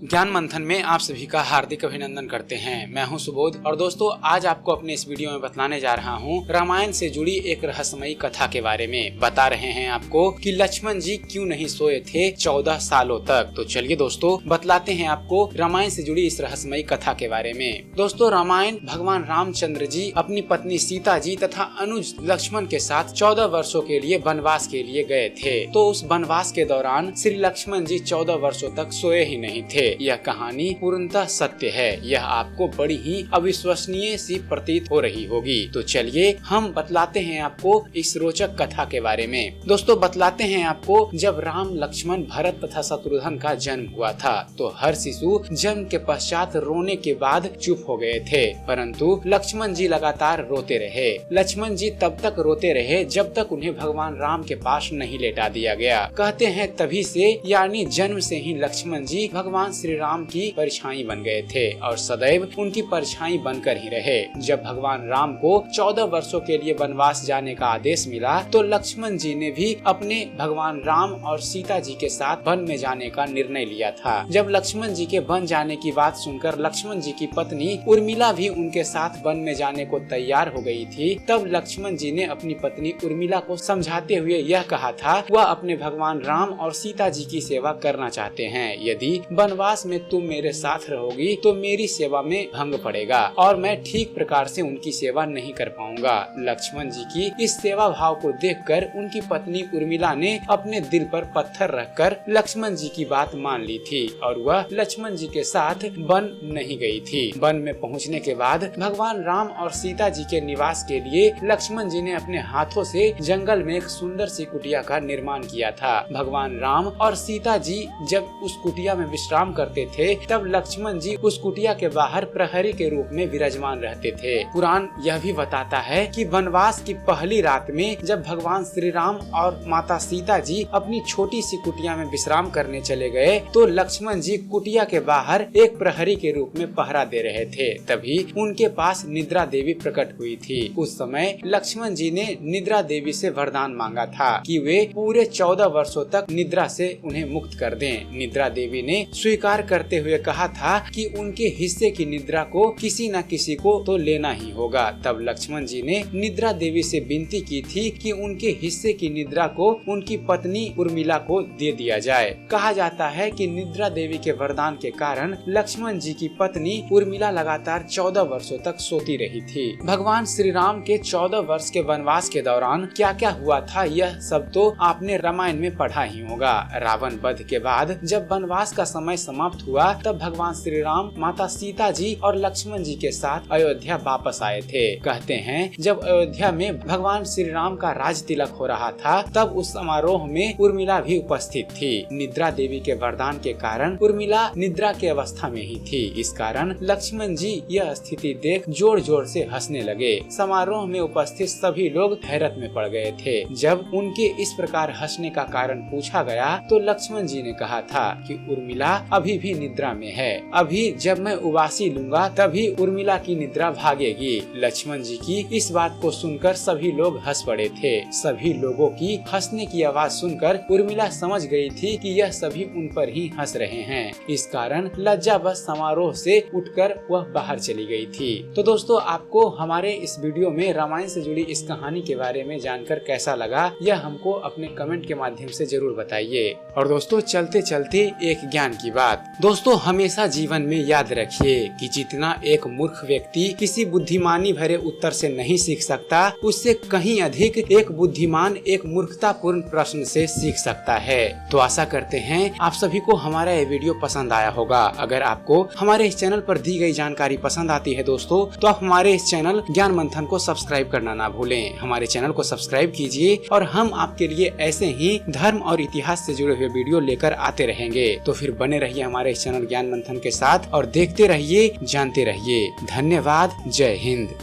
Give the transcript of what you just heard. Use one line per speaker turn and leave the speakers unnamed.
ज्ञान मंथन में आप सभी का हार्दिक अभिनंदन करते हैं। मैं हूं सुबोध और दोस्तों आज आपको अपने इस वीडियो में बतलाने जा रहा हूं रामायण से जुड़ी एक रहस्यमयी कथा के बारे में। बता रहे हैं आपको कि लक्ष्मण जी क्यों नहीं सोए थे 14 सालों तक। तो चलिए दोस्तों बतलाते हैं आपको रामायण से जुड़ी इस रहस्यमयी कथा के बारे में। दोस्तों रामायण भगवान रामचंद्र जी अपनी पत्नी सीता जी तथा अनुज लक्ष्मण के साथ 14 वर्षों के लिए वनवास के लिए गए थे। तो उस वनवास के दौरान श्री लक्ष्मण जी 14 वर्षों तक सोए ही नहीं थे। यह कहानी पूर्णतः सत्य है। यह आपको बड़ी ही अविश्वसनीय सी प्रतीत हो रही होगी। तो चलिए हम बतलाते हैं आपको इस रोचक कथा के बारे में। दोस्तों बतलाते हैं आपको जब राम लक्ष्मण भरत तथा शत्रुघ्न का जन्म हुआ था तो हर शिशु जन्म के पश्चात रोने के बाद चुप हो गए थे, परंतु लक्ष्मण जी लगातार रोते रहे। लक्ष्मण जी तब तक रोते रहे जब तक उन्हें भगवान राम के पास नहीं लेटा दिया गया। कहते हैं तभी से यानी जन्म से ही लक्ष्मण जी भगवान श्री राम की परछाई बन गए थे और सदैव उनकी परछाई बनकर ही रहे। जब भगवान राम को 14 वर्षों के लिए वनवास जाने का आदेश मिला तो लक्ष्मण जी ने भी अपने भगवान राम और सीता जी के साथ वन में जाने का निर्णय लिया था। जब लक्ष्मण जी के वन जाने की बात सुनकर लक्ष्मण जी की पत्नी उर्मिला भी उनके साथ वन में जाने को तैयार हो गई थी, तब लक्ष्मण जी ने अपनी पत्नी उर्मिला को समझाते हुए यह कहा था वह अपने भगवान राम और सीता जी की सेवा करना चाहते हैं। यदि वनवास में तुम मेरे साथ रहोगी तो मेरी सेवा में भंग पड़ेगा और मैं ठीक प्रकार से उनकी सेवा नहीं कर पाऊंगा। लक्ष्मण जी की इस सेवा भाव को देखकर उनकी पत्नी उर्मिला ने अपने दिल पर पत्थर रखकर लक्ष्मण जी की बात मान ली थी और वह लक्ष्मण जी के साथ वन नहीं गई थी। वन में पहुंचने के बाद भगवान राम और सीता जी के निवास के लिए लक्ष्मण जी ने अपने हाथों से जंगल में एक सुंदर सी कुटिया का निर्माण किया था। भगवान राम और सीता जी जब उस कुटिया में विश्राम करते थे तब लक्ष्मण जी उस कुटिया के बाहर प्रहरी के रूप में विराजमान रहते थे। पुराण यह भी बताता है कि वनवास की पहली रात में जब भगवान श्री राम और माता सीता जी अपनी छोटी सी कुटिया में विश्राम करने चले गए तो लक्ष्मण जी कुटिया के बाहर एक प्रहरी के रूप में पहरा दे रहे थे। तभी उनके पास निद्रा देवी प्रकट हुई थी। उस समय लक्ष्मण जी ने निद्रा देवी से वरदान मांगा था कि वे पूरे 14 वर्षों तक निद्रा से उन्हें मुक्त कर दें। निद्रा देवी ने स्वीकार करते हुए कहा था कि उनके हिस्से की निद्रा को किसी न किसी को तो लेना ही होगा। तब लक्ष्मण जी ने निद्रा देवी से विनती की थी कि उनके हिस्से की निद्रा को उनकी पत्नी उर्मिला को दे दिया जाए। कहा जाता है कि निद्रा देवी के वरदान के कारण लक्ष्मण जी की पत्नी उर्मिला लगातार 14 वर्षों तक सोती रही थी। भगवान श्री राम के 14 वर्ष के वनवास के दौरान क्या क्या हुआ था यह सब तो आपने रामायण में पढ़ा ही होगा। रावण वध के बाद जब वनवास का समय समाप्त हुआ तब भगवान श्री राम माता सीता जी और लक्ष्मण जी के साथ अयोध्या वापस आए थे। कहते हैं जब अयोध्या में भगवान श्री राम का राज तिलक हो रहा था तब उस समारोह में उर्मिला भी उपस्थित थी। निद्रा देवी के वरदान के कारण उर्मिला निद्रा की अवस्था में ही थी। इस कारण लक्ष्मण जी यह स्थिति देख जोर जोर से हंसने लगे। समारोह में उपस्थित सभी लोग हैरत में पड़ गए थे। जब उनके इस प्रकार हंसने का कारण पूछा गया तो लक्ष्मण जी ने कहा था कि उर्मिला अभी भी निद्रा में है। अभी जब मैं उबासी लूंगा तभी उर्मिला की निद्रा भागेगी। लक्ष्मण जी की इस बात को सुनकर सभी लोग हंस पड़े थे। सभी लोगों की हंसने की आवाज सुनकर उर्मिला समझ गई थी कि यह सभी उन पर ही हंस रहे हैं। इस कारण लज्जावश समारोह से उठकर वह बाहर चली गई थी। तो दोस्तों आपको हमारे इस वीडियो में रामायण से जुड़ी इस कहानी के बारे में जानकर कैसा लगा यह हमको अपने कमेंट के माध्यम से जरूर बताइए। और दोस्तों चलते चलते एक ज्ञान की बात, दोस्तों हमेशा जीवन में याद रखिए कि जितना एक मूर्ख व्यक्ति किसी बुद्धिमानी भरे उत्तर से नहीं सीख सकता उससे कहीं अधिक एक बुद्धिमान एक मूर्खतापूर्ण प्रश्न से सीख सकता है। तो आशा करते हैं आप सभी को हमारा ये वीडियो पसंद आया होगा। अगर आपको हमारे इस चैनल पर दी गई जानकारी पसंद आती है दोस्तों तो आप हमारे इस चैनल ज्ञान मंथन को सब्सक्राइब करना ना भूलें। हमारे चैनल को सब्सक्राइब कीजिए और हम आपके लिए ऐसे ही धर्म और इतिहास से जुड़े हुए वीडियो लेकर आते रहेंगे। तो फिर बने रहिए हमारे इस चैनल ज्ञान मंथन के साथ और देखते रहिए, जानते रहिए। धन्यवाद। जय हिंद।